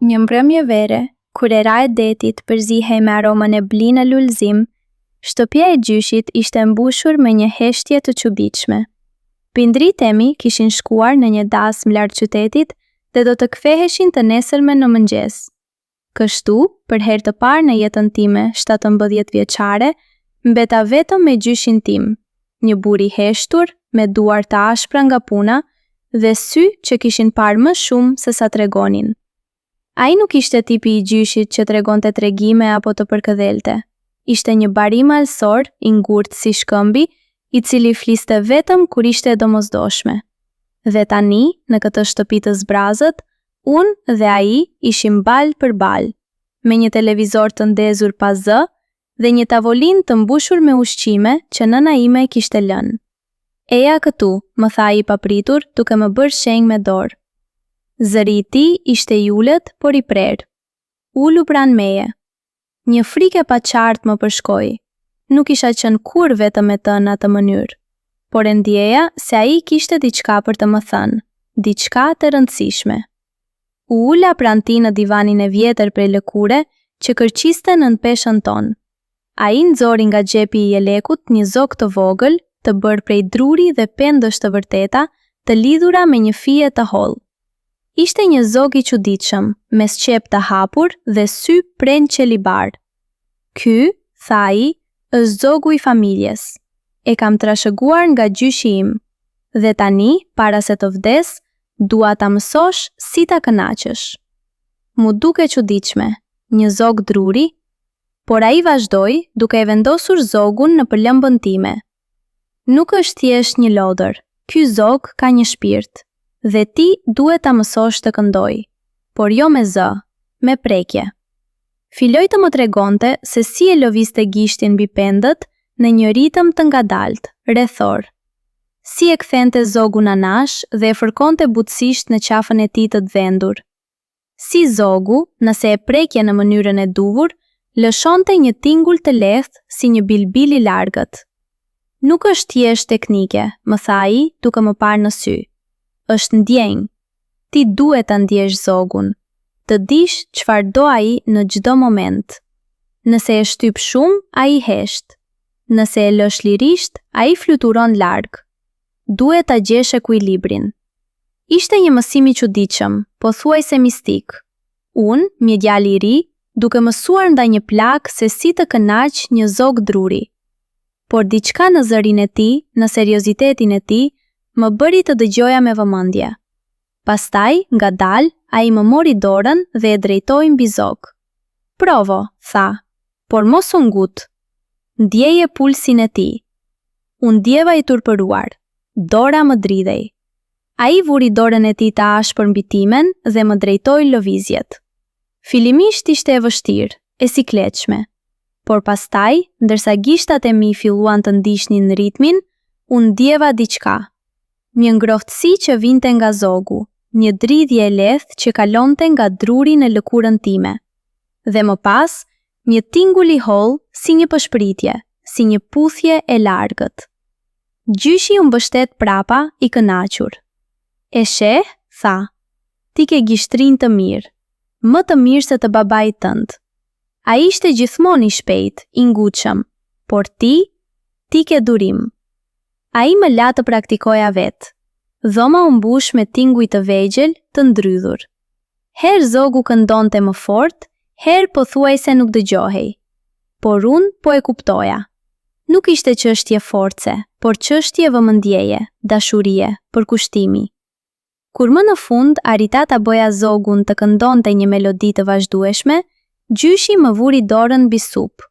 Një mbrëmje vere, kur era e detit përzihej me aromën e bli në lulëzim, shtëpia e gjyshit ishte mbushur me një heshtje të çuditshme. Prindritemi kishin shkuar në një dasmë larg qytetit dhe do të ktheheshin të nesërmen në mëngjes. Kështu, për herë të parë në jetën time 17 vjeçare, mbeta vetëm me gjyshin tim, një bur i heshtur, me duar të ashpra nga puna dhe sy që kishin parë më shumë se sa tregonin. Ai nuk ishte tipi i gjyshit që tregonte tregime apo të përkëdhelte. Ishte një barim malsor, i ngurtë si shkëmbi, i cili fliste vetëm kur ishte e domosdoshme. Dhe tani, në këtë shtëpi të zbrazët, unë dhe ai ishim balë për balë, me një televizor të ndezur pa zë dhe një tavolinë të mbushur me ushqime që nëna ime kishte lënë. Eja këtu, më tha ai papritur, duke më bërë shenjë me dorë. Zëri i tij ishte i ulët, por i prerë. Ulu pranë meje. Një frikë e paqartë më përshkoi. Nuk isha qenë kur vetëm me të në atë mënyrë, por e ndjeja se ai kishte diçka për të më thënë, diçka të rëndësishme. U ula pranë tij në divanin e vjetër prej lëkure që kërciste nën peshën tonë. Ai nxori nga xhepi i jelekut një zog të vogël, të bërë prej druri dhe pendësh të vërteta, të lidhura me një fije të hollë. Ishte një zog i çuditshëm, me sqep të hapur dhe sy pren qelibar. Ky, tha ai, është zogu i familjes. E kam trashëguar nga gjyshi im. Dhe tani, para se të vdes, dua ta mësosh si ta kënaqësh. Mu duke çuditshme, një zog druri, por ai vazhdoi duke e vendosur zogun në përlëmbën time. Nuk është thjesht një lodër, ky zog ka një shpirt. Dhe ti duhet ta mësosh të këndoj, por jo me zë, me prekje. Filloi të më tregonte se si e lëvizte gishtin mbi pendët në një ritëm të ngadalt, rrethor. Si e kthente zogun anash dhe e fërkonte butësisht në qafën e tij të dhendur. Si zogu, nëse e prekje në mënyrën e duhur, lëshonte një tingull të lehtë si një bilbil i largët. Nuk është thjesht teknike, më tha ai, duke më parë në sy. Është ndjenjë. Ti duhet ta ndjesh zogun, të dish çfarë do ai në çdo moment. Nëse e shtyp shumë, ai hesht. Nëse e lësh lirisht, ai fluturon larg. Duhet ta gjesh ekuilibrin. Ishte një mësim i çuditshëm, pothuajse mistik. Unë, një djalë i ri, duke mësuar ndaj një plak se si të kënaq një zog druri. Por diçka në zërin e tij, në seriozitetin e tij, më bëri të dëgjoja me vëmendje. Pastaj, ngadalë, ai më mori dorën dhe e drejtoi mbi zog. Provo, tha, por mos u ngut. Ndjeje pulsin e tij. Unë ndjeva i turpëruar. Dora më dridhej. Ai vuri dorën e tij të ashpër mbi timen dhe më drejtoi lëvizjet. Fillimisht ishte e vështirë, e sikletshme. Por pastaj, ndërsa gishtat e mi filluan të ndiqnin në ritmin, unë ndjeva diçka. Një ngrohtësi që vinte nga zogu, një dridhje e lehtë që kalonte nga druri në lëkurën time. Dhe më pas, një tingull i hollë si një pëshpëritje, si një puthje e largët. Gjyshi u mbështet prapa i kënaqur. E sheh, tha, ti ke gishtrin të mirë, më të mirë se të babait tënd. Ai ishte gjithmonë i shpejt, i ngutshëm, por ti ke durim. Ai më la të praktikoja vetë. Dhoma u mbush me tinguj të vegjël të ndrydhur. Herë zogu këndonte më fort, herë pothuajse nuk dëgjohej. Por unë po e kuptoja. Nuk ishte çështje force, por çështje vëmendjeje, dashurie, përkushtimi. Kur më në fund arrita ta bëja zogun të këndonte një melodi të vazhdueshme, gjyshi më vuri dorën mbi supë.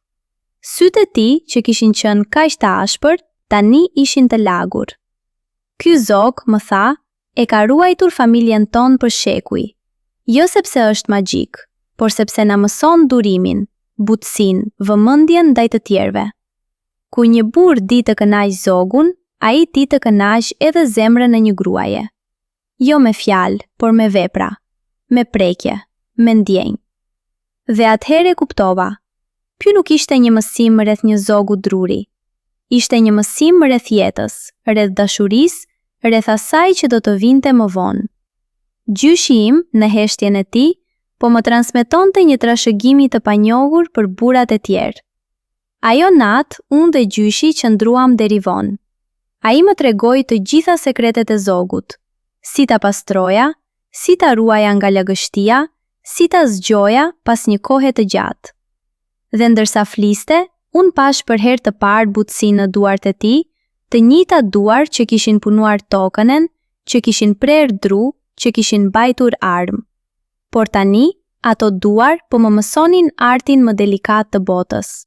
Sytë e tij, që kishin qenë kaq të ashpër, tani ishin të lagur. Ky zog, më tha, e ka ruajtur familjen tonë për shekuj. Jo sepse është magjik, por sepse na mëson durimin, butësinë, vëmendjen ndaj të tjerëve. Kur një burr di të kënaq zogun, ai di të kënaq edhe zemrën e një gruaje. Jo me fjalë, por me vepra, me prekje, me ndjenjë. Dhe atëherë kuptova. Ky nuk ishte një mësim rreth një zogu druri. Ishte një mësim rreth jetës, rreth dashurisë, rreth asaj që do të vinte më vonë. Gjyshi im, në heshtjen e tij, po më transmetonte një trashëgimi të panjohur për burrat e tjerë. Ajo natë, unë dhe gjyshi qëndruam deri vonë. Ai më tregoi të gjitha sekretet e zogut, si ta pastroja, si ta ruaja nga lagështia, si ta zgjoja pas një kohe të gjatë. Dhe ndërsa fliste, unë pash për herë të parë butësinë në duart e tij, të njëjta duar që kishin punuar tokënen, që kishin prerë dru, që kishin mbajtur armë. Por tani, ato duar po më mësonin artin më delikat të botës.